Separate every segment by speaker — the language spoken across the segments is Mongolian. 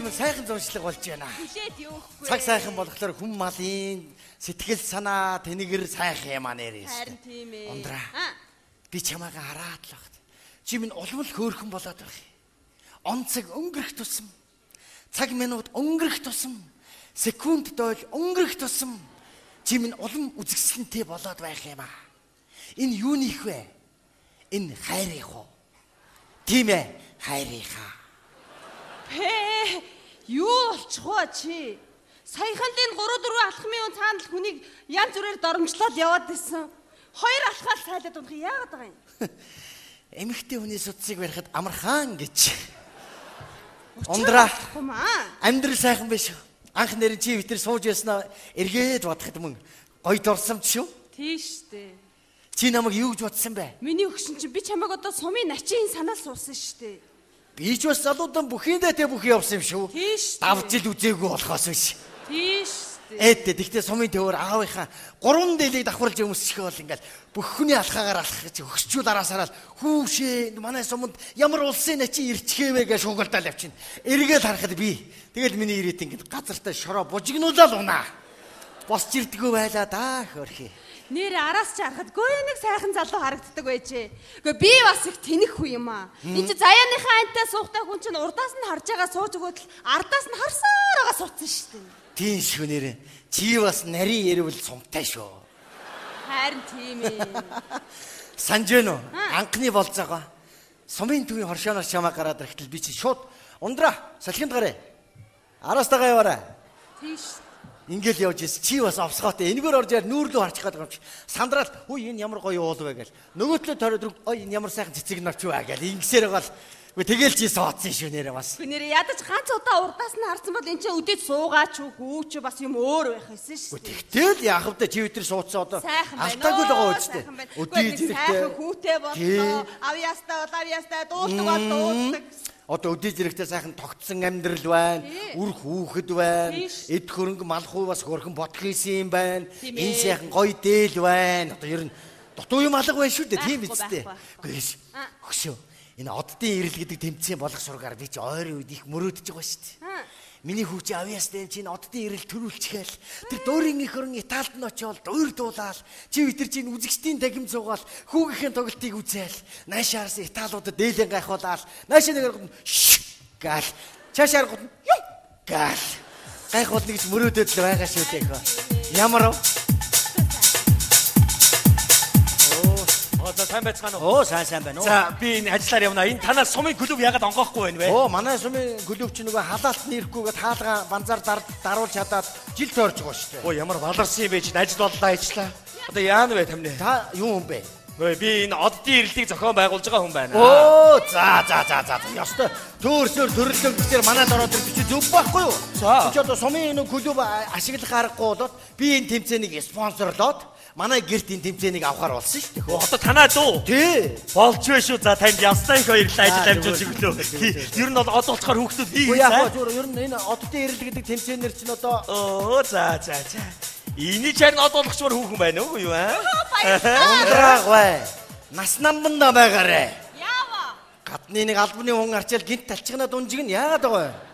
Speaker 1: юм сайхан зуршлаг болж байна.
Speaker 2: Хүлээд юухгүй.
Speaker 1: Цаг сайхан болохоор хүм малын сэтгэл санаа тэнэгэр сайхан юм нэрээс.
Speaker 2: Харин тийм ээ.
Speaker 1: Ундраа. Би чамайгаа хараад л багт. Чи минь улам л хөөрхөн болоод байх. Он цаг өнгөрөх тусам. Цаг минут өнгөрөх тусам. Секунд дойл өнгөрөх тусам. Чи минь улам үзэгсэлэнтэй болоод байх юм аа. Энэ юуних вэ? Энэ хайрынх уу? Тийм ээ, хайрынхаа.
Speaker 2: Юу болчих вэ чи? Саяханлын 3-4 алхмын хүн цаана л хүнийг янз бүрээр доромжлоод яваад байсан. Хоёр алхаал сайлаад унах яагаад байгаа юм?
Speaker 1: Эмэгтэй хүний судсыг барихад амархан гэж. Ундраа. Амьдрал сайхан биш үү? Анх нэрийн чи витэр сууж яснаа эргээд бодоход мөн гоё дурсамж шүү.
Speaker 2: Тийш дээ.
Speaker 1: Чи намайг юу гэж бодсон бэ?
Speaker 2: Миний өгшин чи би чамайг одоо сумын начин санаал суусан штэ.
Speaker 1: Би ч бас залуудан бүхийдээ тэ бүх явсан юм шүү.
Speaker 2: Тийш.
Speaker 1: Давж ил үзээгүй болохоос биш.
Speaker 2: Тийш.
Speaker 1: Ээдтэй тэгтээ сумын төвөр аавынхаа 3 дээлийг давхарлж өмсчихөө бол ингээл бүх хүний алхаагаар алхах гэж өгсчүүл араасараад хүүшээ манай суманд ямар улсын начи ирчгээвэ гэж шуугалтаал явчихна. Эргээд харахад би тэгэл миний ирээд ингээд газартаа шороо бужигнуулаад унаа. Босч ирдэггүй байлаа да хөөрхий.
Speaker 2: Нэр араас ч харахад гой нэг сайхан залуу харагддаг байжээ. Гэхдээ би бас их тэнэх хүн юм аа. Энд чи заяаныхаа антай суухтай хүн чинь урдаас нь харж байгаа сууж өгөөд л ардаас нь харсаар байгаа суудсан шүү дээ.
Speaker 1: Тийм шүү нэрээ. Чи бас нарийн ярил сумтай шүү.
Speaker 2: Харин тийм ээ.
Speaker 1: Санж гэнэ үү? Анхны болцоогоо. Сумын төвийн хоршооноос чамаа гараад ирэхдээ би чи шууд ундраа салхинд гараа. Араас тагаа яваарай.
Speaker 2: Тийш.
Speaker 1: Ингээл явж ирсэн. Чи бас овсгоотой. Энэгээр орж яар нүүр лөө харчих гэдэг юм чи. Сандраад хүй энэ ямар гоё уул вэ гэл. Нөгөөтлөө тойроод ой энэ ямар сайхан цэцэг навч вэ гэл. Ингэсээр байгаа л тэгэл чи суудсан шүү нэрээ бас.
Speaker 2: Нэрээ ядаж ганц удаа урдаас нь харсан бол эн чинь өдөөд суугаач уу гүүч бас юм өөр байх байсан шүү дээ.
Speaker 1: Тэгтэл яах вэ чи өдөр суудсан одоо алдаагүй л байгаа үстэй.
Speaker 2: Өдөөд сайхан хүүтэй боллоо. Авьяастай бол авьяастай дуулдаг бол дуулдаг.
Speaker 1: Одоо өдөөж ирэхдээ сайхан тогтсон амьдрал байна. Үр хүүхэд байна. Эд хөрөнгө малхуу бас хөрхөн бодох хийсэн юм байна. Энэ сайхан гоё дээл байна. Одоо ер нь дутуу юм алга байна шүү дээ. Тийм үстэй. Гэхдээ хөшөө. Энэ оддын ирэл гэдэг тэмцээн болох сургаар би чи ойрын үед их мөрөөдөж байгаа шүү дээ. Миний хүүч авьяастай чинь оддын ирэл төрүүлчихээл. Тэр дуурийн их хөрөн Италид нь очиод дуур дуулаад чи витэр чинь үзэгчдийн тагим цугаал хүүгийнхээ тоглолтыг үзээл. Наашаарс Италиудад дээлэн гайхуулаад наашаа нэг гал чаашаар гал гайхуулна гэж мөрөөдөд л байгаа шүү дээ. Ямар
Speaker 3: За сайн байцгаана
Speaker 1: Оо
Speaker 3: уу?
Speaker 1: сайн байна уу?
Speaker 3: За би энэ ажиллаар явна. Энэ танаас сумын клуб яагаад онгоохгүй байна вэ?
Speaker 1: Оо манай сумын клуб ч нөгөө халаалт нэрхгүйгээд хаалгаа банзаар даруулж хадаад жил тойрч байгаа шүү дээ.
Speaker 3: Оо ямар баларсан юм бэ чи ажил боллоо ажиллаа. Одоо яана вэ тамны?
Speaker 1: Та юу юм бэ?
Speaker 3: Би энэ оддын ирэлтийг зохион байгуулж байгаа хүн байна.
Speaker 1: Оо за. Ёстой төөрсөөр төрөлөө гэхээр манад ороод ирчих зүв байхгүй юу?
Speaker 3: За.
Speaker 1: Чи одоо сумын энэ клуб ашиглах аргагүй болоод би энэ тэмцээнийг спонсорлоод манай гэрт энэ тэмцээнийг авахар болсон шүү дээ.
Speaker 3: Одоо танаа дуу.
Speaker 1: Тий.
Speaker 3: Болж вэ шүү. За танд ястай их баярлалаа ажил амжуулж өглөө. Ер нь бол од болцохоор хүүхдүүд бий.
Speaker 1: Яг зүгээр ер нь энэ оддын ирэл гэдэг тэмцээнэр чинь одоо
Speaker 3: Оо за. Эний чарн од болгочмор хүүхэн байна уу юу аа?
Speaker 1: Ундраагүй. Нас намбанда байгаарэ.
Speaker 2: Яава.
Speaker 1: Гадны нэг албаны хүн арчаал гинт талчгнаад унжиг нь яагаад байгаа вэ?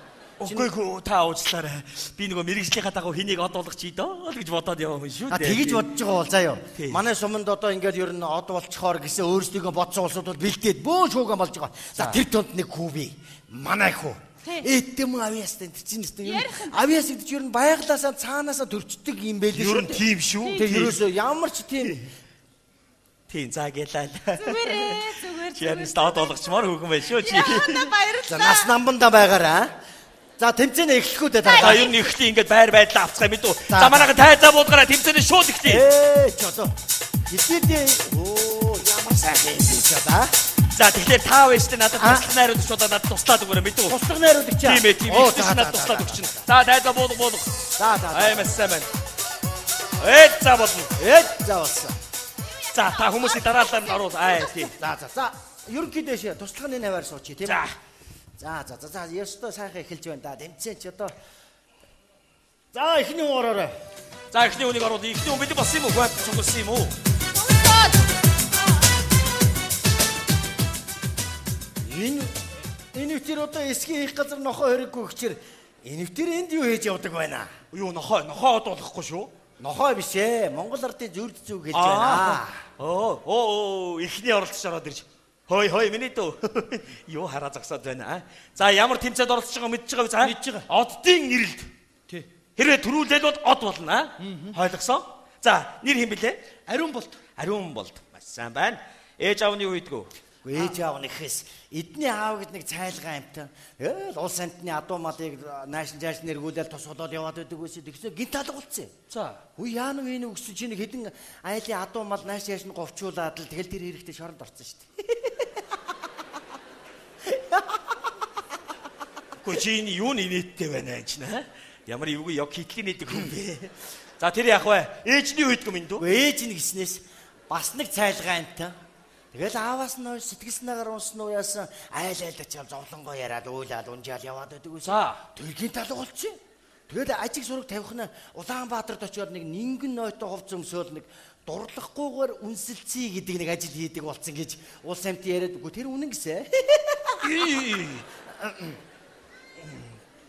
Speaker 3: Үгүй та уучлаарай. Би нөгөө мэрэгжлийнхаа дагуу хэнийг од болгоч идөө л гэж бодоод яваа хүн шүү дээ.
Speaker 1: Тэгэж бодож байгаа бол заяа. Манай суманд одоо ингээд ер нь од болцохоор гэсэн өөрсдийгөө бодсон улсууд бол бэлдээд бөө шууган болж байгаа. За тэр тунд нэг хүүби. Манай хүү. Эдтэм авьяастай чинь нэстэ. Авьяас гэдэг чинь ер нь байглаасаа цаанаасаа төрчдөг юм байл шүү.
Speaker 3: Ер нь тийм шүү.
Speaker 1: Тэг ерөөсөө ямар ч тийм
Speaker 3: за гэлээ.
Speaker 2: Зүгээр.
Speaker 3: Чи стад болгочмоор хүүхэн байна шүү чи.
Speaker 2: Яна баярлалаа.
Speaker 1: За нас намбанда байгаараа. За тэмцээнэ эхлэхгүй дээ
Speaker 3: За ер нь эхлэе ингээд байр байдлаа авцгаа мэд үү. За манайхан тайзаа буудгараа тэмцээнэ шууд эхлэе.
Speaker 1: Ч одоо хэдийдээ ямар сайхан юм бэ да.
Speaker 3: За тэгэхээр та байж тэ надад туслах найрууд ч удаа надад туслаад өгөөрэй мэд үү.
Speaker 1: Туслах найрууд ч
Speaker 3: тийм ээ. Ихтэйс надад туслаад өгчин. За тайзаа буудах.
Speaker 1: За.
Speaker 3: Аймасан байна. За болно.
Speaker 1: За болсон.
Speaker 3: За та хүмүүсийг дараалал нь оруул. Тийм.
Speaker 1: За. Ерөнхийдөө шээ туслахын наваар суучих тийм үү? За. Ёстой сайхан эхэлж байна да. Тэмцээн ч одоо. За эхний хүн ороорой.
Speaker 3: За эхний хүнийг оруул. Эхний хүн бид болсон юм уу? Гуйд цугсан юм уу?
Speaker 1: Энэ үчир одоо эсгийн их газар нохоо хориггүй гэчээр Энэвтэр энд юу хийж явдаг байна?
Speaker 3: Юу нохоо дуулахгүй шүү.
Speaker 1: Нохоо биш ээ. Монгол ардын зүрд зүг хэлж байна.
Speaker 3: Эхний оролцож ороод ирж. Хой миний дүү. Юу хараа зогсоод байна. За ямар тэмцээд оролцож байгааг мэдж байгаа биз?
Speaker 4: Мэдж байгаа.
Speaker 3: Оддын нэрэлд.
Speaker 4: Тий.
Speaker 3: Хэрвээ төрүүлээд бол од болно. Ойлгосон? За нэр хэм блэ?
Speaker 4: Ариун болт.
Speaker 3: Ариун болт. Маш сайн байна. Ээж аавны юу хийдгүү?
Speaker 1: Ээж аав нэхэс эдний аав гэд нэг цайлгаа амтан. Тэгэл улс амтны адуу малыг наашин жаашин нэргүүлэл тус болоод яваад байдаг үсэ тэгсэн гинт алга болцсон.
Speaker 3: За.
Speaker 1: Хүү яана вэ нэг өссөн чинь хэдэн айлын адуу мал нааш яаш нь говчуулаад л тэгэл тэр хэрэгтэй шоронд орсон шүү дээ.
Speaker 3: Гү чи энэ юу нэттэй байна энэ чинь ямар эвгүй яг хитлийн нэдэг хүн бэ? За тэр яах вэ? Ээжний үйдгүү минь дүү.
Speaker 1: Ээж нь гиснээс бас нэг цайлгаа амтан. Тэгэл ааваас нь сэтгэлснээгээр унсан уу яасан айлдачаал зовлонгоо яриад уйлаад унжаал яваад байдаг үсэ. Тэргийн талга болчих. Тэгэл ажиг сураг тавих нь Улаанбаатарт очиод нэг нингэн нойтоо хувц өмсөөл нэг дурлахгүйгээр үнсэлцээ гэдэг нэг ажил хийдэг болсон гэж улс амт яриад үгүй тэр үнэн гэсэн.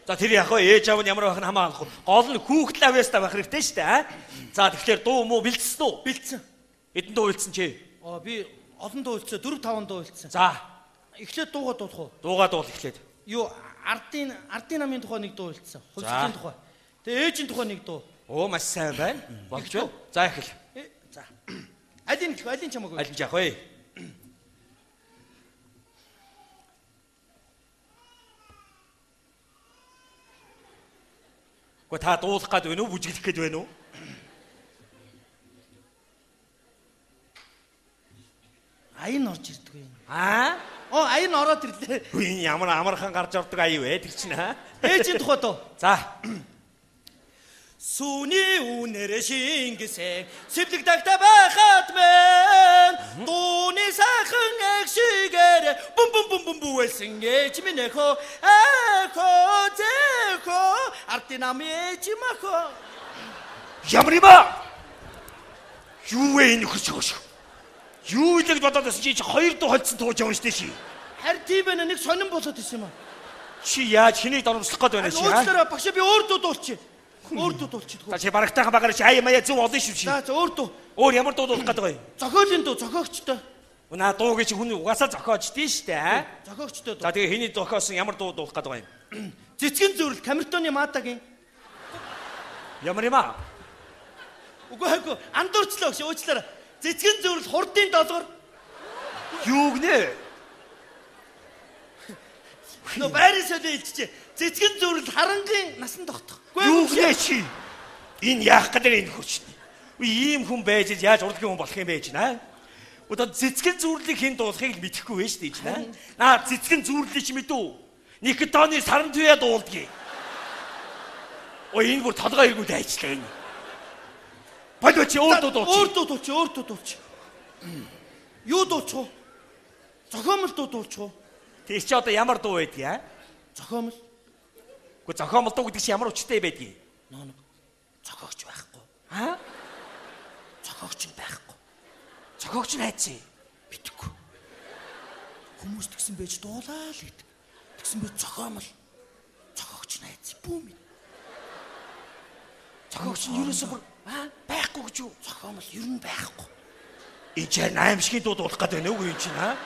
Speaker 3: За тэр яах вэ? Ээж аав нь ямар байх нь хамаагүй. Гол нь хүүхдэл авьяастай байх хэрэгтэй шүү дээ. За тэгэхээр дуу муу бэлдсэн үү?
Speaker 4: Бэлдсэн.
Speaker 3: Эдэн дуу бэлдсэн чи?
Speaker 4: Би олон дуу үлдсэн. 4-5 дуу үлдсэн.
Speaker 3: За.
Speaker 4: Эхлээд дуугаа дуулах уу?
Speaker 3: Дуугаа дуул эхлээд.
Speaker 4: Юу ардын намын тухай нэг дуу үлдсэн. Хувьцлын тухай. Тэгээ ээжийн тухай нэг дуу.
Speaker 3: Оо маш сайн байна. Болж байна. За эхэл.
Speaker 4: За. Алин чамаг үү?
Speaker 3: Алин жаах вэ? Гү та дуулах гээд байна уу? Бүжиглэх гээд байна уу?
Speaker 4: Аян орж ирдэг юм. Аян ороод ирлээ.
Speaker 3: Хүү ямар амархан гарч ордог аяа вэ тэр чинь
Speaker 4: Ээжийн тухай дуу.
Speaker 3: За.
Speaker 4: Сүний үнэр шингэсэн сэвлэг тагта байхад мэн дууны сайхан экшигээр бум бүвэлсэн ээж минь эхо зэхо ардын намын ээж махо.
Speaker 3: Ямар юм аа? Юу вэ энэ хөш хөш? Юу л гэж бодоод байсан чи хоёр дуу холцсон тууж явна штэ чи.
Speaker 4: Харин тийм байна нэг сонирн болоод исэн юм аа.
Speaker 3: Чи яаж хэнийг дормослох гээд байна чи?
Speaker 4: Уучлаарай багш би өөр дуу дуулчих. Өөр дуу дуулчих.
Speaker 3: За чи барагтайхан багаар чи аяа маяа зөв олон шүү чи.
Speaker 4: За өөр дуу.
Speaker 3: Өөр ямар дуу дуулах гээд байгаа юм?
Speaker 4: Зохиолын дуу зохиогчтой.
Speaker 3: Унаа дууг чи хүн угаасаа зохиождээ штэ.
Speaker 4: Зохиогчтой дуу.
Speaker 3: За тэгээ хэний зохиосон ямар дуу дуулах гээд байгаа юм?
Speaker 4: Цэцгэн зүрэл Камертоны Мадагийн.
Speaker 3: Ямар юм аа?
Speaker 4: Үгүй андуурчлаа гэж уучлаарай. Цэцгэн зүрэл хурдын долгор.
Speaker 3: Юу гинэ?
Speaker 4: Нөө байрын солио илчээ. Цэцгэн зүрэл харангийн насан тогтох.
Speaker 3: Юу гинэ чи? Энэ яах гэдэг энэ хүч. Ийм хүн байж яаж урлагийн хүн болох юм бэ чи наа? Одоо цэцгэн зүрлийг хэн дуулахыг л мэдэхгүй вэ штэ чи наа? Наа цэцгэн зүрлийг чи мэдүү? Никотоны саран туяа дуулдгийг. Энэ бүр толгой эргүүд айчлаа энэ. Бодоо чи өөр дуу дуулчих.
Speaker 4: Юу дуулчих вэ? Зохиомл дуу дуулчих уу?
Speaker 3: Тэр чи одоо ямар дуу байдгийг аа?
Speaker 4: Зохиомл.
Speaker 3: Гэхдээ зохиомл дуу гэдэг чи ямар учиртай байдгийг?
Speaker 4: Нөө зохиогч байхгүй. Зохиогч байхгүй.
Speaker 3: Зохиогч нь хайцсан.
Speaker 4: Битгэхгүй. Хүмүүс тэгсэн байж дуулаа л гэдэг. Тэгсэн байж зохиомл. Зохиогч нь хайцсан. Бүүм.
Speaker 3: Зохиогч нь ерөөсөө бүр байхгүй гэж юу?
Speaker 4: Зохиомл ер нь байхгүй.
Speaker 3: Энэ ч аимшигын дуу дуулах гэдэг байна уу энэ чинь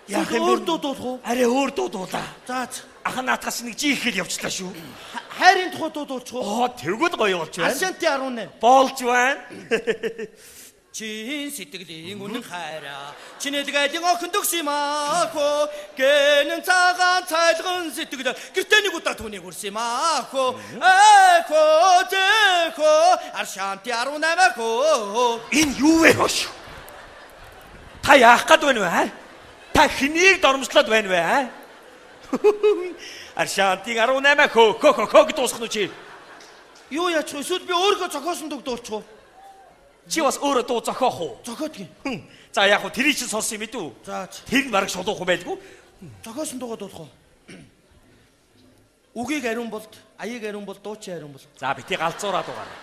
Speaker 4: Яах юм өөр дуу дуулах уу?
Speaker 3: Арай өөр дуу дуулаа.
Speaker 4: За.
Speaker 3: Ахын наатгаас нэг жиikhэл явчлаа шүү.
Speaker 4: Хайрын тухай дуу дуулчих уу?
Speaker 3: Тэргүүд гоё болж байна.
Speaker 4: Ашанти 18.
Speaker 3: Болж байна.
Speaker 4: Чин сэтгэлийн үнэн хайраа чинэлэг айлын охин төгсимаахо гэнэн цагаан цайлган сэтгэл гэртээ нэг удаа түүнийг хүрсимаахо зэхо аршанти 18-ахо.
Speaker 3: Энэ юу вэ хош? Та яах гээд байна вэ? Та хэнийг дормжлоод байна вэ? Аршанти 18-ахо хог дуусах нь чи.
Speaker 4: Юу яач вэ? Эсвэл би өөргөө зохиосон дуу дуулчих уу?
Speaker 3: Чи бас өөрөө дуу зохиох уу?
Speaker 4: Зохиодгийн.
Speaker 3: За яг хөө тэрийг чинь сонсон юм ээ дүү.
Speaker 4: За.
Speaker 3: Тэр нь бараг шулуухан байлгүй.
Speaker 4: Зохиосон дуугаа дуулах уу? Үгийг ариун болд, аяыг ариун болд, дуучин ариун болд.
Speaker 3: За бити галзуураа дугаарай.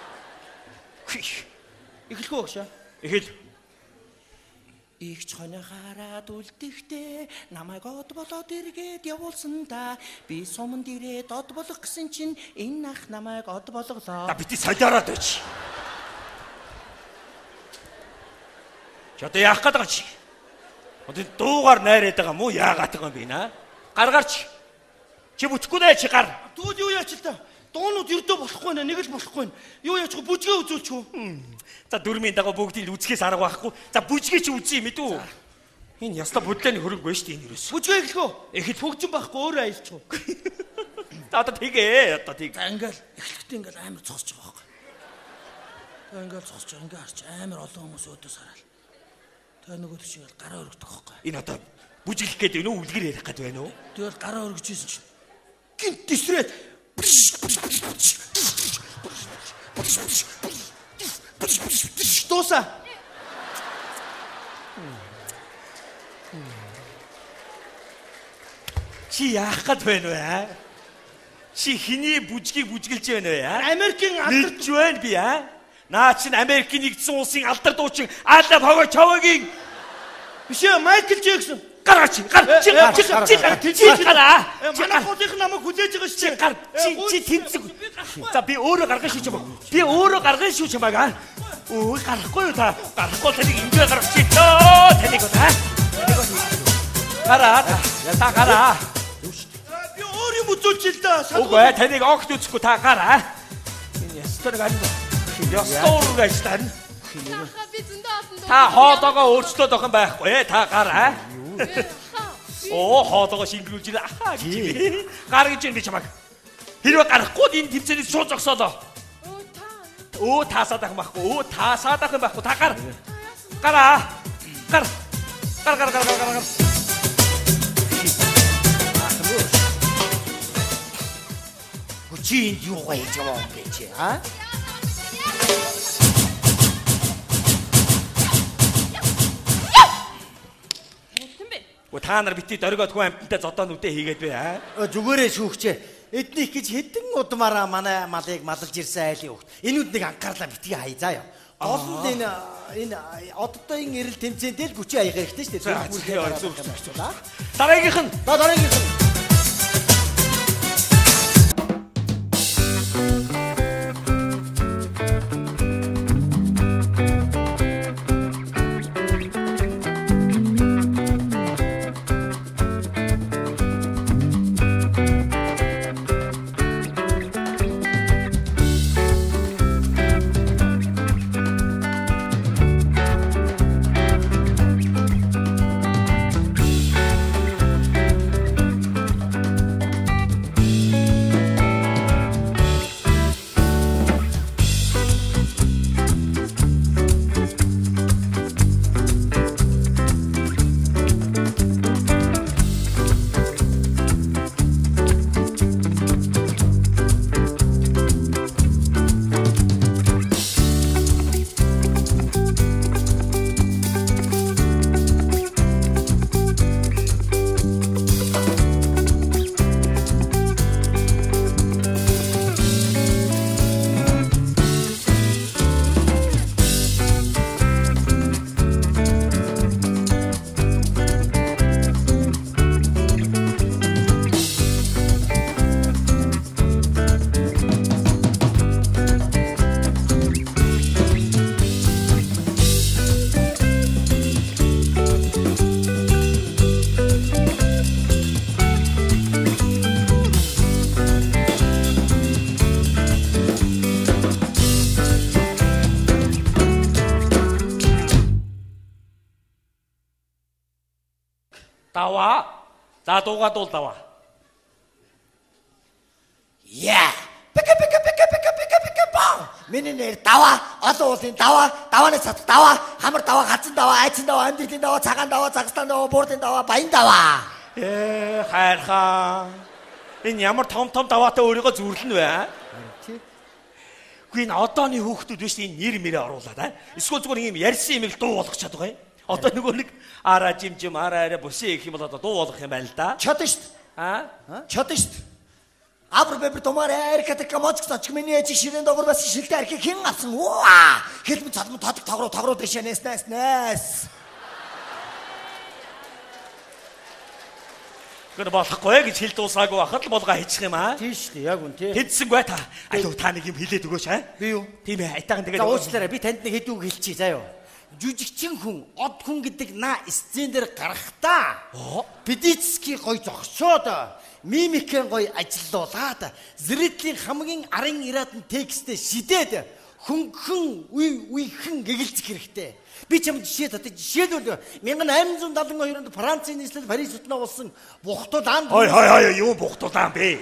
Speaker 4: Эхлэх үү багшаа?
Speaker 3: Эхэл.
Speaker 4: Их чоны хараад үлдэхдээ намайг од болоод эргээд явуулсан да. Би суманд ирээд од болох гэсэн чинь энэ ах намайг од болголоо.
Speaker 3: Та бити солиороод байж. Чото яах гээд байгаа чи? Одоо дуугаар найраад байгаа мó яагаад байгаа юм бэ наа? Гаргаарч. Чи бүтэхгүй нэ чи гар.
Speaker 4: Тэгвэл юу яач л та? Дуунууд ердөө болохгүй нэ, нэг л болохгүй нэ. Юу яач бүжгээ үзүүлч үү?
Speaker 3: За дөрмийн дагуу бүгдийг үзэхээс арга байхгүй. За бүжгээ чи үзье юм дүү. Энэ яста бодлооны хөрөнгө байж тийм юус.
Speaker 4: Бүжгээ эхлэхөө. Эхэл хөгжин байхгүй өөрөө аялч уу.
Speaker 3: Одоо тэгээ одоо тийг.
Speaker 4: За ингээл эхлэхдээ ингээл амар цогсож байгаа байхгүй. Тэгээ ингээл цогсож байгаа ингээл харч амар олон хүмүүс өөдөөс хараад. Тэгээ нөгөө төч ингээл гараа өргөдөг байхгүй.
Speaker 3: Энэ одоо бүжиглэх гээд байна уу үлгэр ярих гээд байна уу?
Speaker 4: Тэгэл гараа өргөж ийсэн чинь гинт тисрээд Дуусаа.
Speaker 3: Чи яах гээд байна вэ? Чи хиний бүжгийг бүжгэлж байна вэ?
Speaker 4: Америкийн
Speaker 3: мэдж байна би Наа чин Америкийн нэгдсэн улсын алдар дуучин Ада Пого Чавагийн
Speaker 4: биш ээ Майкл Джексон.
Speaker 3: Гараач гар чи гараа.
Speaker 4: Манай хотынх намайг хүлээж байгаа шүү.
Speaker 3: Гар чи тэнцэг. За би өөрөө гаргах шүү чамаа. Би өөрөө гаргах шүү чамаа. Өө гарахгүй юу та? Гарахгүй таныг ингээ гаргах чи тоо таныг та. Гараа. Та гараа.
Speaker 4: Би өөр юм үзүүлж л да.
Speaker 3: Үгүй таныг огт үзэхгүй та гараа. Энэ ястор ганд. Ястор гайстан.
Speaker 2: Би зөндөө олон дуу.
Speaker 3: Та хоолоогоо өөрчлөөд авах юм байхгүй та гараа. Оо хоолоогоо шингэрүүлж ирээ. Ахаа гэж. Гар гэж би чамаг. Хэрвээ гарахгүй энэ тэмцээний шууд зогсоолоо. Оо таасаад ах байхгүй. Оо таасаад ах юм байхгүй. Та гар. Гараа. Гар. Гар.
Speaker 1: Чи юу гэж яваа юм бэ чи
Speaker 3: Та нар бити дөргөөд хүн амттай зодоонуудаа хийгээд бай
Speaker 1: Зүгээрээ шүүгчээ. Эднийх гэж хэдэн удмаараа манай малыг малж ирсэн айлын хөвгт. Энүүд нэг анхаарлаа битгий хай заа ёо. Гол нь энэ оддогийн эрэл тэмцээндээ л хүчээ аяга хэрэгтэй шүү дээ.
Speaker 3: Дараагийнх нь. Даваа. За дуугаа дуул даваа.
Speaker 1: Яа. Пика баа. Миний нэр даваа. Олон улсын даваа. Давааны цат даваа. Хамар даваа, хацсан даваа, айцсан даваа, амьдралын даваа, цагаан даваа, цагстан даваа, буурдын даваа, баян даваа.
Speaker 3: Хайрхаа. Энэ ямар том даваатай өөрийгөө зүрлэн вэ? Гүн одооны хүүхдүүд биш энэ нэр мэрээ оруулаад эсвэл зүгээр юм ярьсан юм л дуу болгох чадгаа юм. Одоо нөгөө нэг араа жимжим араа бусын их юм бол одоо дуу болгох юм байл да.
Speaker 1: Чадна шүү дээ. Чадна шүү дээ. Абр бэбэр томаар эркэт камоч гэж миний ээж ширэн догор бас шилтэй архи хэн авсан. Ваа! Хэлбэн цалмын тодорхой тогроо дэшээ нэс.
Speaker 3: 그래 болохгүй гэж хэл дуусаагүй байхад л болгоо хийчих юм аа.
Speaker 1: Тийш дээ, яг үн тий.
Speaker 3: Хийдсэнгүй та. Аюу та нэг юм хэлээд өгөөч аа.
Speaker 1: Би юу?
Speaker 3: Тийм ээ, айтаахан тэгээд.
Speaker 1: За уучлаарай, би танд нэг хэд үг хэлчихье заяа. Жүжигчин хүн, од хүн гэдэг наа сцен дээр гарахтаа. Педицки гоё зогсоод, мимикэн гоё ажиллуулаад, зрителийн хамгийн арын иратан текстээ шидээд хөнгөн үехэн гэгэлцэх хэрэгтэй. Би чамд жишээ татаж жишээлбэл 1872 онд Францын нийслэл Парис хотноо болсон бухтулаанд
Speaker 3: юу бухтулаан бэ?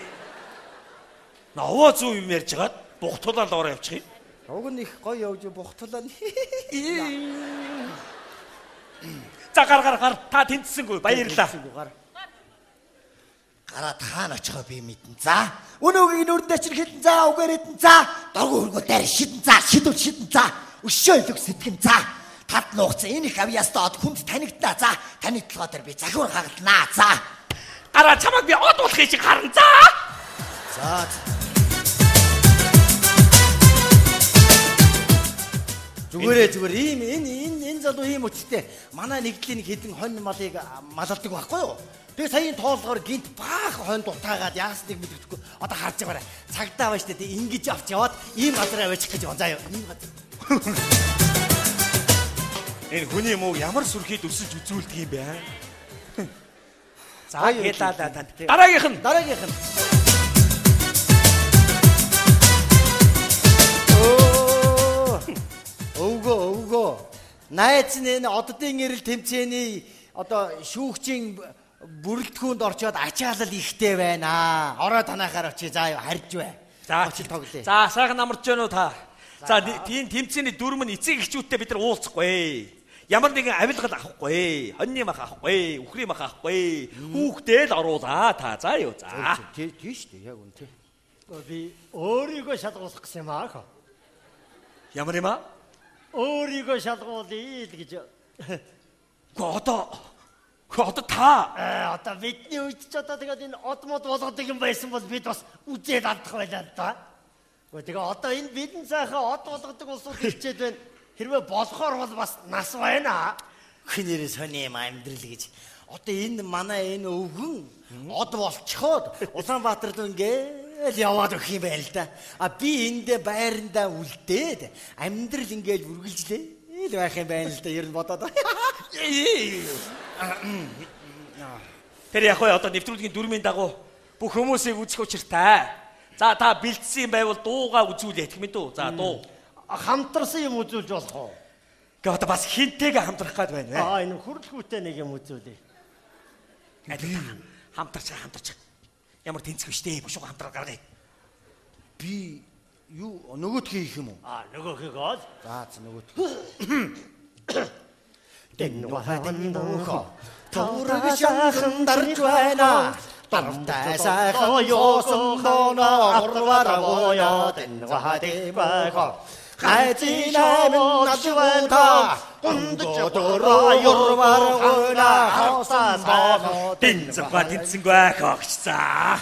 Speaker 3: Наваа зүү юм ярьж хагаад бухтулаанд ороо явчих юм.
Speaker 1: Уг нь их гоё явж бухтулаан.
Speaker 3: За гар та тэнцсэнгүй баярлаа.
Speaker 5: Гараад хаана очихоо би мэдэн. За өнөөгийн нүрдээ чинь хитэн за угаар хитэн за доргоо хөргөө дээр шидэн за шидэн за өшөө илэг сэтгэн за тад нуугцсан энэ их авьяастаа од хүнд танигднаа за таны толгой дээр би захиур хагалнаа за
Speaker 3: гараа чамайг би од болохыг шиг харна за.
Speaker 1: За зүгээр ийм энэ залуу ийм өчтэй манай нэгдлийн нэг хэдэн хонь малыг малалдаг байхгүй юу? Тэгээ саяын тоолгоор гинт баах хонь дутаагаад яасныг мэддэхгүй. Одоо харж байгаарай. Цагдаа байж тээ ингэж авч яваад ийм газар аваачих гэж байна заа юу. Ийм газар.
Speaker 3: Энэ хүний муу ямар сүрхийд өсөж үзүүлдэг юм бэ аа? За гэлаа танд. Дараагийнх нь. Өвгөө. Найз нь энэ оддын эрэл тэмцээний одоо шүүгчийн бүрэлдэхүүнд орчоод ачаалал ихтэй байна. Ороо танахаар очие заа юу харж бай. За очил тоглоё. За сайхан амарч гэнэ үү та. За тийм тэмцээний дүрм нь эцэг эхчүүдтэй бид нар уулзахгүй. Ямар нэгэн авилгал авахгүй. Хоньны мах авахгүй. Үхрийн мах авахгүй. Хүүхдээ л оруулаа та. За юу за.
Speaker 1: Тийш дээ яг үнтэй.
Speaker 6: Би өөрийгөө шалгуулах гэсэн юм аа.
Speaker 3: Ямар юм аа?
Speaker 6: Өөрийгөө шалгуулъя л гэж.
Speaker 3: Одоо та
Speaker 6: одоо бидний үед ч одоо тэгээд энэ од мод болгодог юм байсан бол бид бас үзээд алдах байлаа л да. Тэгээ одоо энэ бидэн сайхан од болгодог улсууд ирчээд байна. Хэрвээ болохоор бол бас нас байна.
Speaker 1: Хинэрээ сони юм амьдрал гэж. Одоо энэ манай энэ өвгөн од болчиход Улаанбаатарт ингээл яваад өгөх юм байл та. Би эндээ байрандаа үлдээд амьдрал ингээл үргэлжлээ. Л байх юм байна л да. Ер нь бодоод.
Speaker 3: Тэр яг одоо нэвтрүүлгийн дүрмийн дагуу бүх хүмүүсийг үзэх учиртай. За та бэлдсэн юм байвал дуугаа үзүүлээ гэх мэт үү? За дуу.
Speaker 6: Хамтарсан юм үзүүлж болох уу?
Speaker 3: Гэхдээ одоо бас хинтэйгээ хамтрах гээд байна.
Speaker 6: Энэ хүрэлгүүтэй нэг юм үзүүлээ.
Speaker 3: Хамтарч. Ямар тэнцэх вштэй бушуу хамтраа гаргая.
Speaker 1: Би юу нөгөөдхөө хийх юм уу?
Speaker 6: Нөгөөхийг ол.
Speaker 1: За нөгөөдхөө.
Speaker 5: Дэнвахадиннохо тавраг шанхан дарж байна. Тартай сайхан ёосон дона орварагоё дэнвахадиннохо хайзинамын начвата гундчороо ёрварагоёна хаусан боо
Speaker 3: тэнцэнггүй хогцsaa.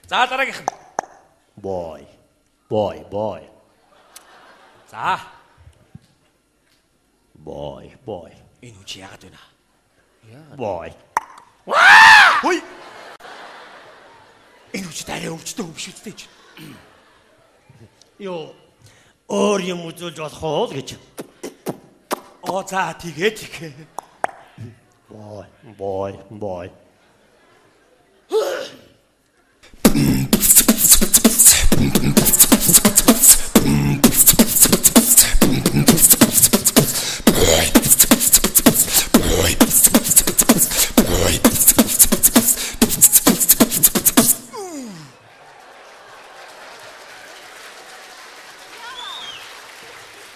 Speaker 3: За дараагийнх нь.
Speaker 6: Boy.
Speaker 3: За.
Speaker 6: Boy.
Speaker 3: Энэ үчи яагаад вэ?
Speaker 6: Boy.
Speaker 3: Хөөе. Энэ үчи дараа өвчтөө өвшөцтэй ч.
Speaker 6: Юу өөр юм үзүүлж болох уу гэж.
Speaker 3: За тэгээд.
Speaker 6: Boy.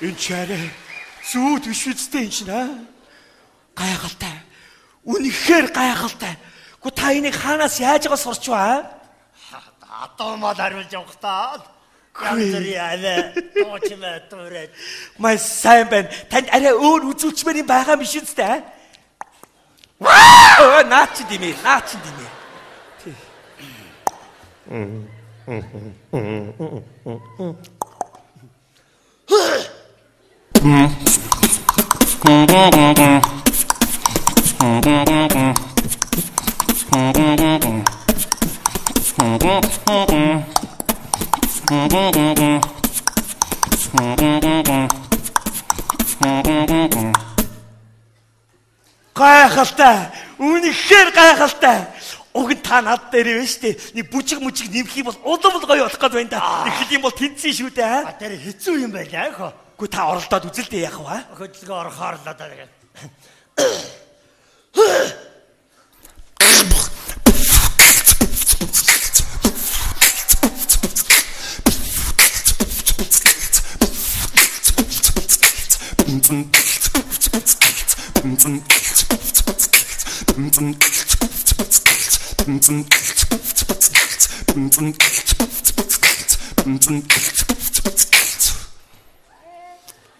Speaker 3: Энэ чарэ зүүд биш үстэй энэ чинь гайхалтай. Үнэхээр гайхалтай. Гү та энийг хаанаас яаж байгаа сурч ба?
Speaker 6: Одоо мал хариулж явах таа. Ганцри аваа тоочмаа төрөөд.
Speaker 3: Май сайн байна. Танд арай өөр үзүүлчмээр юм байгаа биш үстэй. Наач димээ. Гайхалтай. Үнэхээр гайхалтай. Уг нь та над дээр байна штэ. Нэг бүжиг нэмэх юм бол улам гоё болох гээд байна да. Нэг хэл юм бол тэнцсэн шүү дээ.
Speaker 6: Тэр хэцүү юм байлаа хөө.
Speaker 3: Үгүй та оролдоод үзэлдээ яах вэ?
Speaker 6: Хөдөлгөөн орохоор л одоо тэгээд.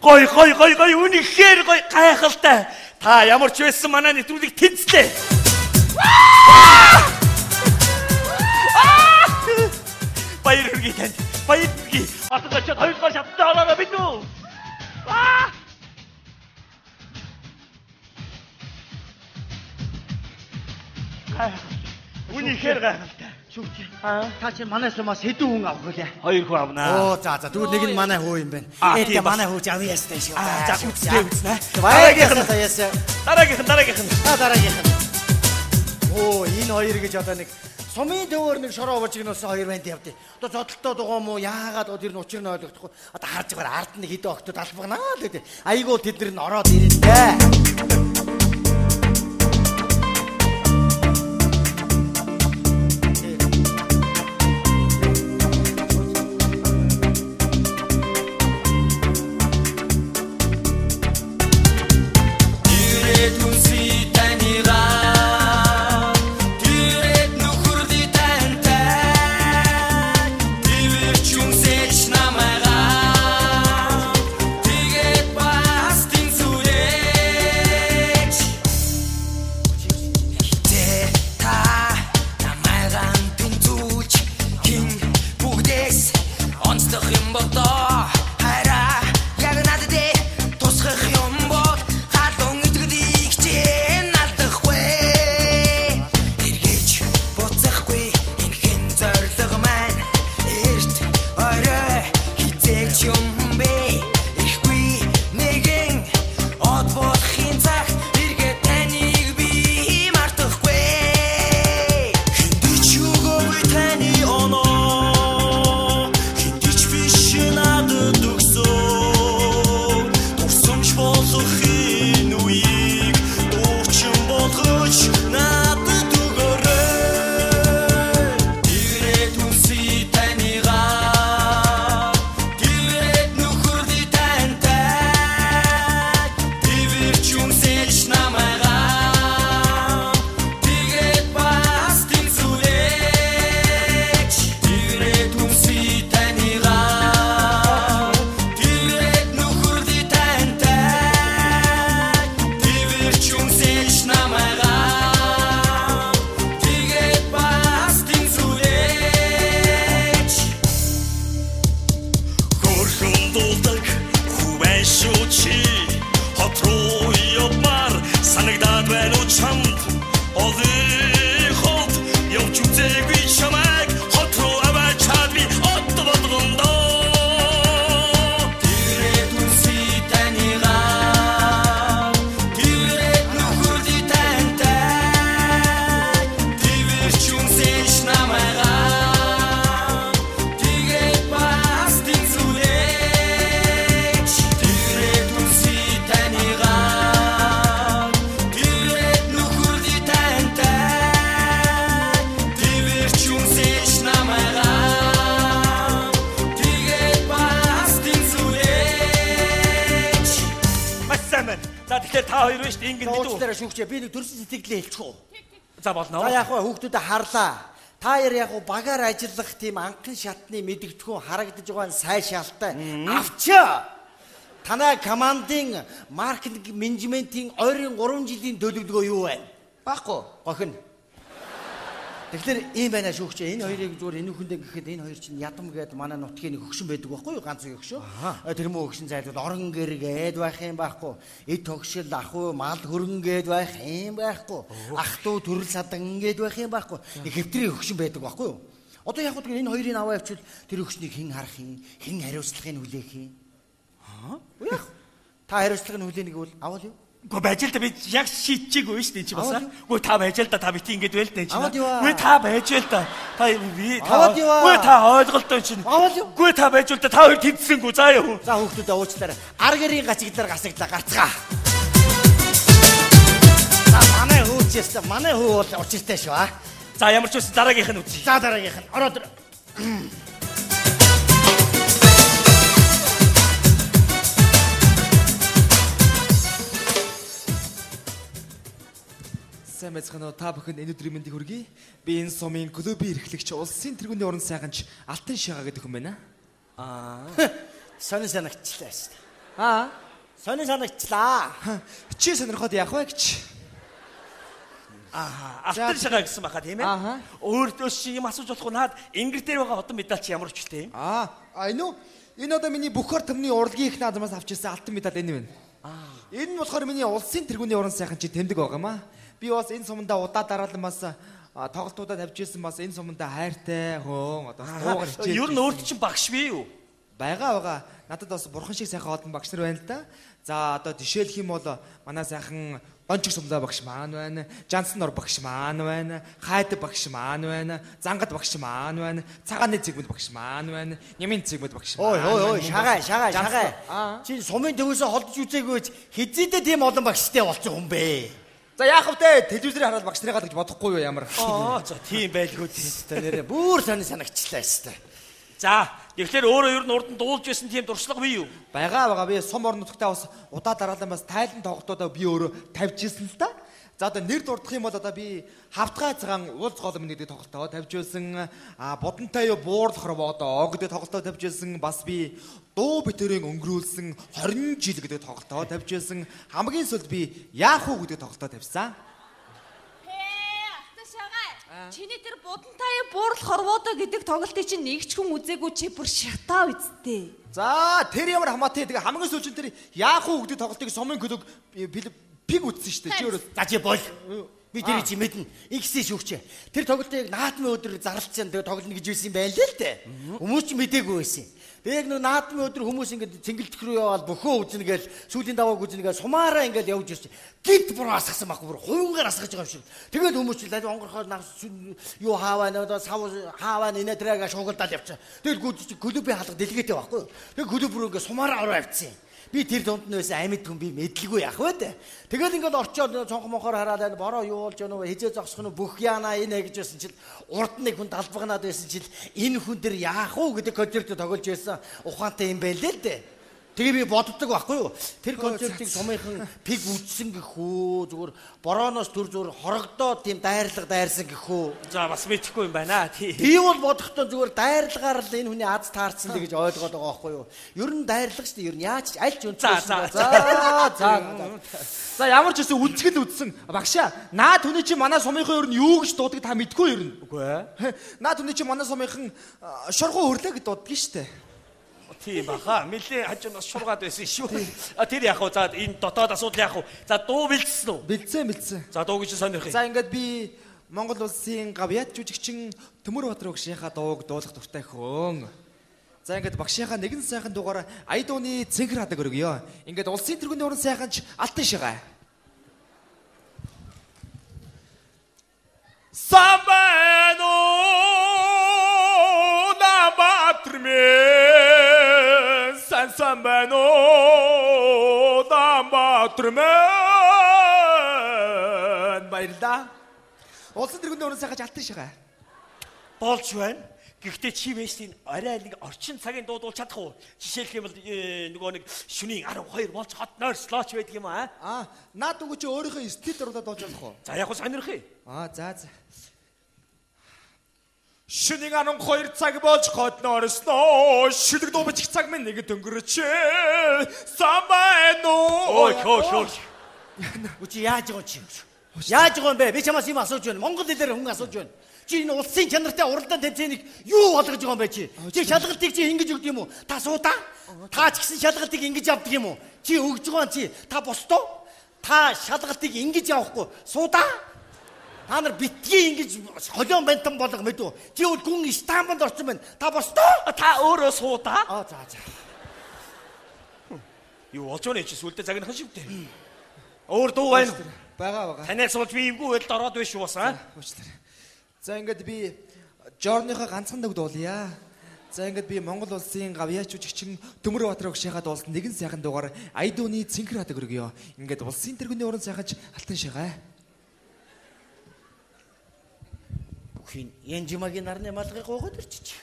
Speaker 3: Гой үнэхээр гой гайхалтай. Та ямар ч байсан манай нэвтрүүлэг тэнцлээ. Баяр хүргэе танд. Баяр хүргэе. Атгаач хоёрдугаар шаттай ороо бид нүү. Үнэхээр гайхалтай.
Speaker 6: Шүүгч. Та чи манайс юмас хэдэн хүн авах вүлээ?
Speaker 3: 2 хүн авнаа.
Speaker 1: Оо за тэгвэл нэг нь манай хүү юм байна.
Speaker 3: Тийм
Speaker 1: манай хүү авъя ястай шүү.
Speaker 3: За үзнэ.
Speaker 1: Дараагийнх нь яасан.
Speaker 3: Дараагийнх нь.
Speaker 1: Дараагийнх нь. Оо энэ хоёр гэж одоо нэг сумын төвөр нэг шороо божигноос хоёр банд явдیں۔ Одоо зодолтой дугаа мó яагаад тэр нь учир нь ойлгохгүй. Одоо харж байгаа ард нь хэдэн октод албагнаа л гэдэг. Айгуу тэд нар нь ороод ирэнтэй. Шүүгчээ би нэг төрсөн сэтгэлээ хэлчихв.
Speaker 3: За болно.
Speaker 1: За яг хүүхдүүдэд харлаа. Та яар яг багаар ажиллах тийм анхан шатны мэдгэдэггүй харагдаж байгаа нь сайн шалтай. Авчаа. Танай командын маркетинг менежментийн ойрын 3 жилийн төлөвлөгөө юу вэ?
Speaker 4: Баггүй.
Speaker 1: Гохин. Тэгэхээр ийм байна шүүгч. Энэ хоёрыг зүгээр энэ хүндээ гэхэд энэ хоёр чинь ядам гээд манай нутгийн нэг хөгшин байдаг байхгүй юу? Ганц хөгшөө. Тэр мөн хөгшин зайлууд орон гэргээд байх юм байхгүй. Эд тогшил ахуй мал хөрөнгөөд байх юм байхгүй. Ах トゥ төрөл садан гээд байх юм байхгүй. Нэг хэвтрийн хөгшин байдаг байхгүй юу? Одоо яг хөө энэ хоёрын аваа явуул тэр хөгшнийг хэн харах юм? Хэн хариуцлагыг хүлээх юм? Яг та хариуцлагыг хүлээнэг бол авал юу?
Speaker 3: Гү байж л да би яг шийдчихгүй шүү дээ чи бас. Гү та байж л да та бити ингэж байл тань чи.
Speaker 1: Гү
Speaker 3: та байж л да. Та би
Speaker 1: та.
Speaker 3: Гү та ойлголтой чинь. Гү та байж л да та хоёр тэмцсэнгүү заа юу.
Speaker 1: За хүүхдүүд уучлаарай. Ар гэрийн гацигдлаар гасагдлаа гарцгаа. За манай хөөчөөс манай хөө бол учиртай шүү аа.
Speaker 3: За ямар ч үс дараагийнх нь үзье.
Speaker 1: За дараагийнх нь ороод ир.
Speaker 7: Мэцхан та бүхэнд энэ өдрийн мэндийг хүргэе. Би энэ сумын клубын эрхлэгч улсын тэргүүний орон сайханч Алтан Шагаа гэдэг хүн байна.
Speaker 1: Сонин санагчлаа шүү
Speaker 7: дээ.
Speaker 1: Сонин санагчлаа.
Speaker 7: Чи сонирхоод яах вэ гэж?
Speaker 3: Алтан Шагаа гэсэн баха тийм ээ. Өөртөө чи юм асууж болох наад ингэр дээр байгаа одон медаль чи ямар өчтэй юм?
Speaker 7: Энэ одоо миний Бөхөр төмний урлагийн их наадмаас авч ирсэн алтан медаль энэ байна. Энэ нь болохоор миний улсын тэргүүний орон сайханч тэмдэг байгаа юм аа. Би бас энэ сумандаа удаа дараалан бас тоглолтуудаа тавьж ирсэн бас энэ сумандаа хайртай хөөн одоо дуугар хичээл.
Speaker 3: Ер нь өөрт чинь багш бий юу?
Speaker 7: Байгаа. Надад бас бурхан шиг сайхан олон багш нар байна л да. За одоо жишээлх юм бол манай сайхан Гончиг сумлаа багш маань байна. Жансан нор багш маань байна. Хайд багш маань байна. Зангад багш маань байна. Цагааны цэгмэд багш маань байна. Нямын цэгмэд багш маань.
Speaker 1: Ой, шагаа. Чи сумын төвөөсөө холдож үзээгүйч хизээдээ тийм олон багштай болсон хүн бэ?
Speaker 7: За яах вэ? Телевизээр хараад багш нарыгаа гэж бодохгүй юу ямар?
Speaker 3: За тийм байлгүй тийм
Speaker 1: нэрээ бүр сонир санагчлаа шүү дээ.
Speaker 3: За тэгэхээр өөрөө ер нь урд нь дуулж байсан тийм дуршлага бий юу?
Speaker 7: Байгаа. Би сум орон нутгтаа бас удаа дараалан бас тайлан тоглолтуудаа би өөрөө тавьж ирсэн л да. За одоо нэр дурдах юм бол одоо би хавтгай цагаан уулз голом гэдэг тоглолтоо тавьж ирсэн. Бодонтой юу буурлахор бодоо гэдэг тоглолтоо тавьж ирсэн. Бас би дуу битэрийн өнгөрүүлсэн 20 жил гэдэг тоглолтоо тавьж ирсэн. Хамгийн сүүлд би яах уу гэдэг тоглолтоо тавьсан.
Speaker 2: Чиний тэр будантай буурлах хорвоодоо гэдэг тоглолтыг чинь нэг ч хүн үзээгүй чи бүр шатаа үсттэй.
Speaker 7: За тэр ямар хамаатай тэгээ хамгийн сүүлд тэр яах уу гэдэг тоглолтыг сумын клуб пиг үтсэн шүү дээ чи өөрөө.
Speaker 1: За чи бол. Би тэр чи мэднэ. Игсээ шүүгчээ. Тэр тоглолтыг наадмын өдөр зарлцсан тэгээ тоглоно гэж байсан юм байна л дээ. Хүмүүс ч мдээгүй байсан. Яг нэг наадмын өдөр хүмүүс ингэж цэнгэлдэх рүү яваад бөхөө үзнэ гээл сүүлийн давааг үзнэ гээл сумаараа ингэж явж ирсэн. Гинт бүр асгасан байхгүй бүр хувингаар асгаж байгаа юм шиг. Тэгээд хүмүүс ч лад онгорхоо юу хааваа нөө сав хааваа нэ тэрэг шуугалдаад явчихсан. Тэгээд клубын хаалга дэлгэтэй байхгүй. Тэгээд клуб рүү ингэ сумаараа ороо авчихсан. Би тэр дунд нь байсан амьд хүн би мэдлгүй яах вэ дээ. Тэгээд ингээд орчоод цонх монхоор хараад бороо юу болж гэнэ хизээ зогсох нь бүх яана энэ гэж байсан чил урд нэг хүн талбагнаад байсан чил энэ хүн дэр яах уу гэдэг концерт тоглож байсан ухаантай юм байл л дээ. Тэгээ би боддог байхгүй юу? Тэр концертыг сумынхан пиг үдсэн гэхүү зүгээр борооноос төр зүгээр хорогдоод тийм дайрлага дайрсан гэхүү.
Speaker 3: За бас мэдэхгүй юм байна.
Speaker 1: Би бол бодохдоо зүгээр дайрлагаар л энэ хүний аз таарсан л гэж ойлгоод байгаа байхгүй юу? Ер нь дайрлага шүү дээ. Ер нь яаж ч аль ч өнцгөөс.
Speaker 7: За ямар ч гэсэн үнцгэл үдсэн. Багшаа, наа түүний чи манай сумынхан ер нь юу гэж дуудаг та мэдгүй ер нь.
Speaker 3: Үгүй ээ.
Speaker 7: Наа түүний чи манай сумынхан шоргоо хөрлөө гэж дууддаг шүү дээ.
Speaker 3: Тийм баха. Мэлээ хажуунаас шургаад байсан шүү. Тэр яах вэ? За энэ дотоод асуудал яах вэ? За дуу бэлдсэн үү?
Speaker 7: Бэлдсэн.
Speaker 3: За дуу гэж сонирхъя.
Speaker 7: За ингээд би Монгол улсын гавьяат жүжигчин Төмөр Батар багшийнхаа дууг дуулах дуртай хөөн. За ингээд багшийнхаа нэгэн сайхан дуугаар ая дууны цэнхэр хадаг өргөё. Ингээд улсын тэргүүний орон сайханч Алтан Шагаа. Самбано на батрме Самбано дамбатрмэн баярлаа. Улсын тэргүүний орон сайханч Алтан Шагаа.
Speaker 3: Болж байна. Гэхдээ чи вэстийн арай нэг орчин цагийн дуудуул чадах уу? Жишээлх юм бол нөгөө нэг шөнийн 12 болж хот нойрслооч байдаг юм аа.
Speaker 7: Наад үгүй чи өөрийнхөө стилд оруулаад болж болох уу?
Speaker 3: За яг уу сонирхъя.
Speaker 7: За. Шөнийн 12 цаг болж хот нойрслоо. Шүлэг дуубч цаг минь нэг дөнгөрч. Самбано.
Speaker 3: Ой.
Speaker 1: Үчи яаж байгаа чи? Яаж байгаа юм бэ? Би чамаас юм асууж байна. Монгол хэлээр хүн асууж байна. Чи энэ улсын чанартай уралдаан тэмцээнийг юу болгож байгаа юм бэ чи? Чи шалгалтыг чи ингэж өгд юм уу? Та суудаа? Та ч гэсэн шалгалтыг ингэж авдаг юм уу? Чи өгж байгаа чи та босдоо? Та шалгалтыг ингэж авахгүй суудаа? Та нар битгий ингэж холион бантан болго мэдв. Чи бол гүн Стамбулд орсон байна. Та босдоо?
Speaker 3: Та өөрөө суудаа?
Speaker 1: За.
Speaker 3: Юу болж байна чи сүлдээ загнах шивтэй. Өөр дуу байна.
Speaker 7: Бага.
Speaker 3: Танаас бол би эвгүй байдалд ороод биш уу баса?
Speaker 7: Уучлаарай. За ингээд би Жорныхоо ганцхан дөгд уулъя. За ингээд би Монгол улсын гавьяач жүжигчин Төмөр Батрыг шахаад уулсан нэгэн сайхан дуугаар Айдууны цэнхэр хатаг өргөё. Ингээд улсын тэргүүний уран сайхаж алтан шагаа.
Speaker 1: Бүхий Янжимагийн нарны малгыг гоогод ирчих.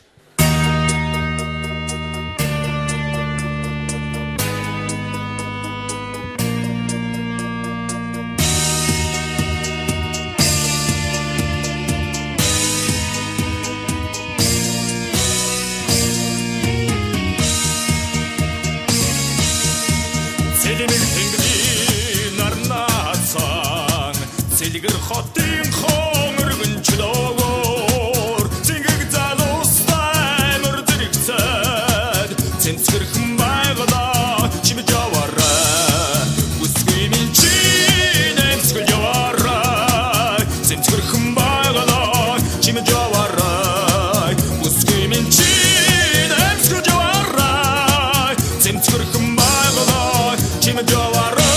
Speaker 8: Цэлгэр хотын хонгоргон чөлөөгөр цэнгэг залуустай мөр зэрэгцээд цэнцгэрхэн байгалаа чимэж яваарай үсгүй минь чи нэмсгэл яваарай цэнцгэрхэн байгалаа чимэж яваарай үсгүй минь чи нэмсгэл яваарай цэнцгэрхэн байгалаа чимэж яваарай.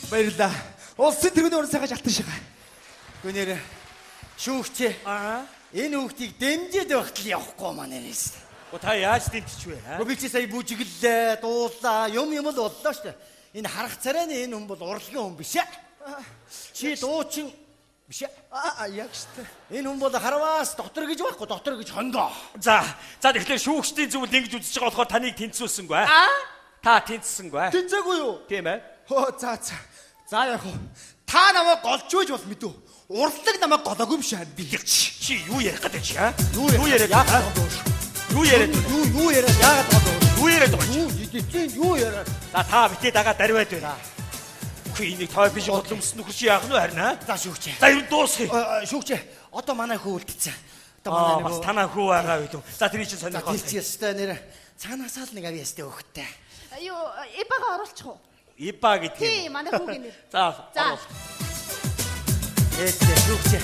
Speaker 7: Баярлалаа. Улсын тэргүүний уран сайхаж алтан шагаа.
Speaker 1: Гүнээр шүүгчээ. Энэ хүүхдийг дэмжиж байхад л явахгүй маань нэрээс.
Speaker 3: Та яаж дэмжиж вэ?
Speaker 1: Би чи сая бүжиглээ, дуулаа, юм л боллоо шүү дээ. Энэ харах царайны энэ хүн бол урлагийн хүн биш ээ. Чи дуучин биш ээ.
Speaker 7: Яг шүү дээ.
Speaker 1: Энэ хүн бол харваас доктор гэж байхгүй, доктор гэж хонгоо.
Speaker 3: За тэгэхээр шүүгчдийн зөвлөд ингэж үзэж байгаа болохоор таныг тэнцүүлсэнгүй. Та тэнцсэнгүй.
Speaker 7: Тэнцээгүй юу?
Speaker 3: Тийм ээ.
Speaker 7: За. За яг уу. Та намайг голж үйж бол мэдв. Урлаг намайг голоогүй юм шиг би.
Speaker 3: Чи юу ярих гэдэг чи аа?
Speaker 1: Юу яриад яагаад байгаа
Speaker 3: Юу яриад?
Speaker 1: Юу яриад яагаад байгаа
Speaker 3: Юу яриад байгаа чи?
Speaker 1: Юу идэж юу яриад?
Speaker 3: За та битээ дагаа дарваад байна. Үгүй энийг тоо биш бодлоо өмсөн нөхөр чи яах нь харин аа?
Speaker 1: За шүүгчээ.
Speaker 3: За юу дуусгий.
Speaker 1: Шүүгчээ. Одоо манай хүү үлдсэн. Одоо манай
Speaker 3: бас танаа хүү байгаа үү? За тэрий чинь сонирхол.
Speaker 1: Тийчээстэй нэр цаанаасаа л нэг авьяастай өгөхтэй.
Speaker 2: Юу, Ибага оруулчих уу?
Speaker 3: Иба гэдэг юм.
Speaker 2: Тий, манай хүүгийн нэр.
Speaker 3: За.
Speaker 1: Шүүгчээ.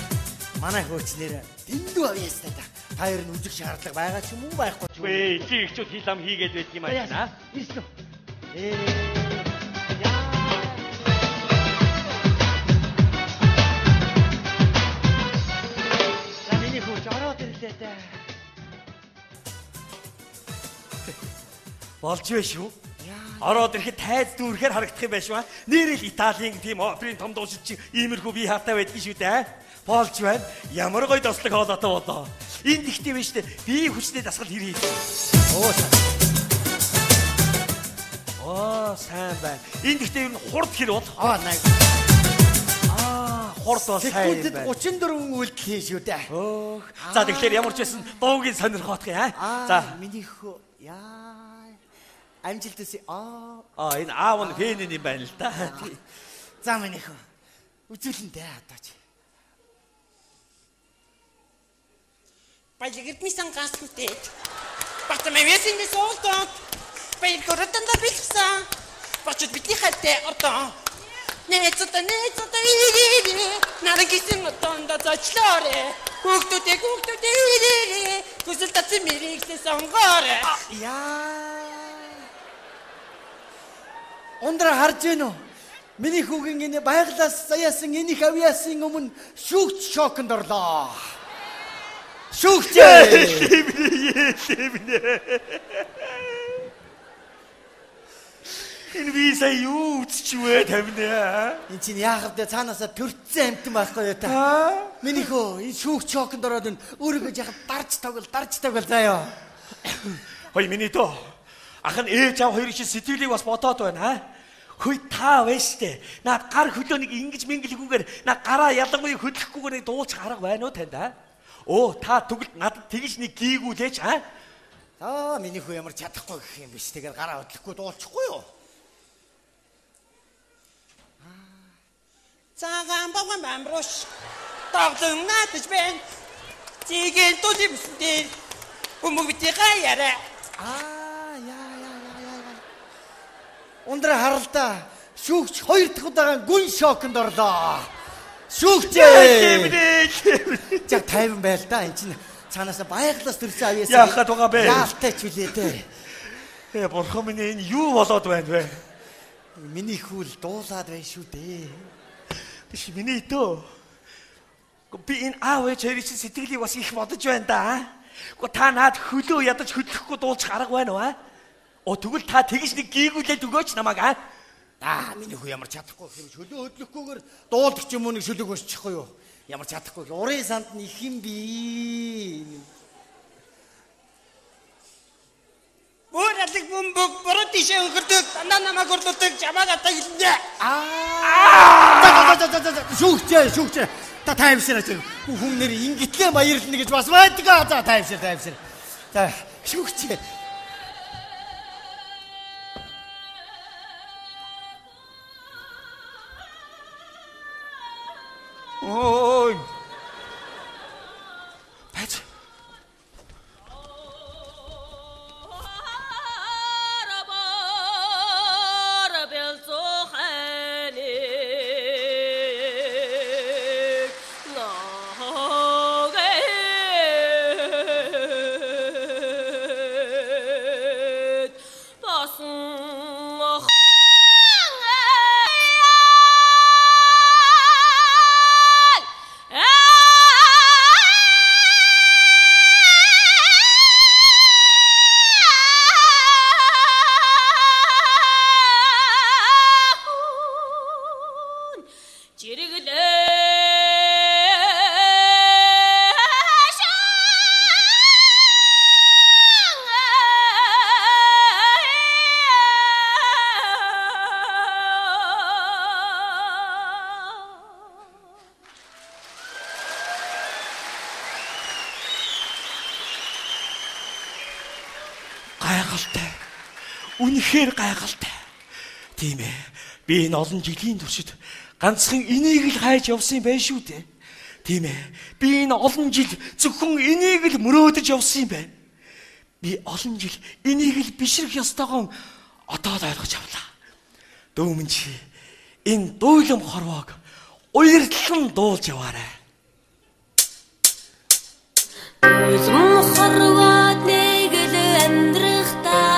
Speaker 1: Манай хөөч нэр дэндүү авьяастай та. Та ер нь үзэх шаардлага байгаа ч юм уу байхгүй ч юм.
Speaker 3: Үгүй, чи ихчүүд хилам хийгээд байдаг юм аа.
Speaker 1: Ирсэн үү? За миний хөөч ороод ирлээ дээ.
Speaker 3: Болж вэ шүү. Ороод ирэхэд тайз дүүрхээр харагдах юм байна шүү. Нэрэл Италийн тийм оперын том дуушид чи иймэрхүү бие хаатай байдгийн шүү дээ. Болж байна. Ямар гоё тослог хоолойтой болоо. Энд ихтэй биш үү? Би хүчтэй дасгал хэрэг. Сайн байна. Энд ихтэй юу хурд хэр бол? Хурд бол сайн байна.
Speaker 1: 34 үйлдэл хийн шүү дээ.
Speaker 3: За тэгэхээр ямар ч байсан дуугийн сонирхоотх юм аа. За
Speaker 1: миний хөө амжилт үсэ
Speaker 3: энэ аав нь фэн юм байна л да.
Speaker 1: За миний хөө үзүүлэндээ одоо чи.
Speaker 9: Баяргэрдмисэн гасгүтэй. Батмавэсин дэс олдоо. Баяргэрдэн да бэлгсэн. Бачууд бидний хальтай одоо. Нэцэт наргисэн отонд зочлоорэ. Хүүхдүүдээ хүсэл татсан мэрэгсэн сонгоорэ.
Speaker 1: Ондра харж гэнэ үү? Миний хүүгийн энэ байглаас заяасан энэ их авьяасын өмнө шүүгч шоконд орлоо. Шүүгчээ.
Speaker 3: Энэ би сая юу үтчвэ тавина?
Speaker 1: Энд чинь яахав дэ цаанаасаа төрцсөн амтан байхгүй юу та? Миний хөө энэ шүүгч шоконд ороод өөрийгөө яхад дарж тавгал заяа.
Speaker 3: Хой миний дөө. Ах нь ээж аав хоёрын чинь сэтгэлийг бас бодоод байна. Хөөе та байштэй. Наад гар хөлөөнийг ингэж мэнгэлгүйгээр наад гараа ялангуяа хөдлөхгүйгээр дуулах арга байна уу танд аа? Та тэгвэл надад тэгж нэг гийгүүлээч аа?
Speaker 1: Миний хүү ямар чадахгүй гэх юм биш. Тэгэхээр гараа хөдлөхгүй дуулчихгүй юу?
Speaker 9: Цагаан богон бамбруш. Тогтон надаж байна. Зиген тулимсдээ. Өмгөтэй гаяараа.
Speaker 1: Ундраа харалтаа. Шүүгч 2 дахь удаага гүн шоконд орлоо. Шүүгчээ. За тайван байл та энэ чинь цаанаасаа баяглаас төрсөн авьяас.
Speaker 3: Яахад байгаа бэ?
Speaker 1: Яалтай ч үлээ дээ.
Speaker 3: Бурхан минь энэ юу болоод байна вэ?
Speaker 1: Миний хүл дуулаад байна шүү дээ.
Speaker 3: Биш миний дөө. Би энэ аав ээж хоёрын сэтгэлийг бас их бодож байна да. Гэхдээ та наад хөлөө ядаж хөдлөхгүй дуулчих арга байна уу? Тэгвэл та тэгж нэг гийгүүлээд өгөөч намайг аа.
Speaker 1: Миний хүү ямар чадахгүй юм шөлөө хөдлөхгүйгээр дуулах ч юм уу нэг шөлөөг уншчихгүй юу? Ямар чадахгүй. Урын санд нь их юм би.
Speaker 9: Өөрөлдөг бөмбөг бороо тишээ өнгөрдөг. Дандаа намайг өрдөлдөг. Жамаад атаа хэлнэ.
Speaker 1: Шүүгчээ. Та таймшираач. Хүн нэр ингэтлээ баярлна гэж бас байдаг. За таймшир. За шүүгчээ.
Speaker 3: Ой. Бац. Гайхалтай. Үнэхээр гайхалтай. Тийм ээ. Би энэ олон жилийн туршид ганцхан энийг л хайж явсан юм байна шүү дээ. Тийм ээ. Би энэ олон жил зөвхөн энийг л мөрөөдөж явсан юм байна. Би олон жил энийг л бишрэх ёстойгоо одоо л ойлгож авлаа. Дөөмөн чи энэ дуйлам хорвоог уярлан дуулж яваарай.
Speaker 10: Дуйлам хорвоод нэг л амьдрахтаа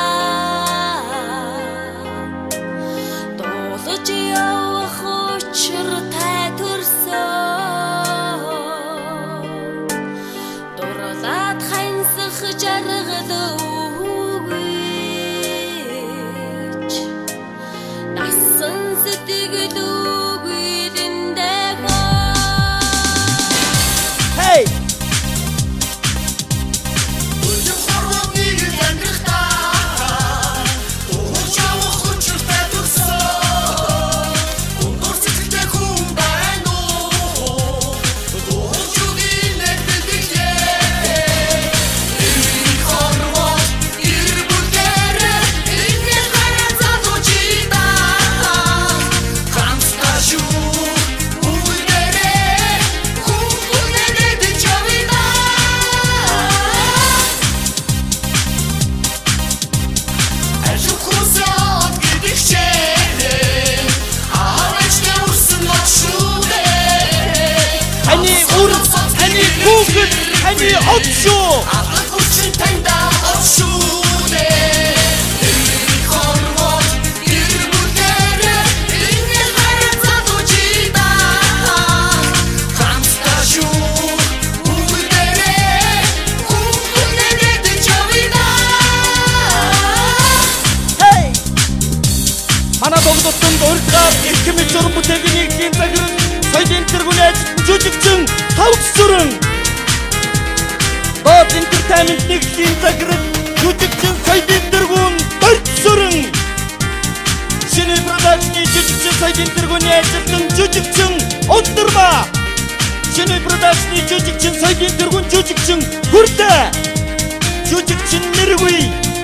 Speaker 10: дуулж явах учир тай төрсөн. Дурлаад ханьсах жаргал үгүйч насан сэтгэл үгүйдэндээ.
Speaker 1: Hey!
Speaker 3: Hani отцу!
Speaker 10: Акучин танда отшуне. Хорвот ирбүтэрэ ингэл хайрцаг учида. Хамсташу үгдэрэ үгдэрэ дэчавида.
Speaker 3: Hey! Манай догдсон дөрвөр эрхэм зурм бүтээний нэгэн загвар соёлын тэргүүний жүжигчин тавц зүрэн Бод entertainment нэгэн загвар жүжигчин соёлын тэргүүн дөрвөр зүрэн шинэ продакшны жүжигчин соёлын тэргүүний ажилтан жүжигчин Ундрма шинэ продакшны жүжигчин соёлын тэргүүн жүжигчин Хүрдэ жүжигчин Нэргүй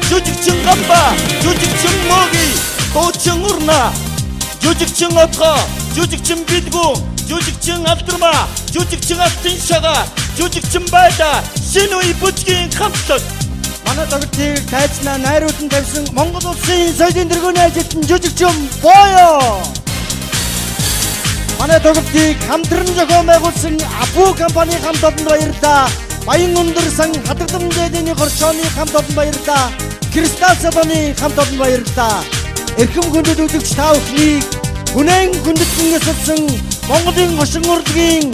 Speaker 3: жүжигчин Гамба жүжигчин Моги Дуучин Урна жүжигчин Отго жүжигчин Бидгүү
Speaker 4: жүжигчин алдрмаа жүжигчин алтын шагаа жүжигчин байда шинэ үе бүжгийн хамтлаг
Speaker 1: манай тогтыг тайзнаа найруулан тавьсан Монгол улсын соёлын тэргүүний ажилтан жүжигчин Боё. манай тогтыг хамтран зохион байгуулсан Апу компани хамт олонд баярлалаа. Баян өндөр сан хадгалан зээдийн хоршооны хамт олонд баярлалаа. Кристал салоны хамт олонд баярлалаа. Эрхэм хүндэт үзэгч та бүхнийг хүнэн хүндэтгэн ясалсан Монголын хошин урлагийн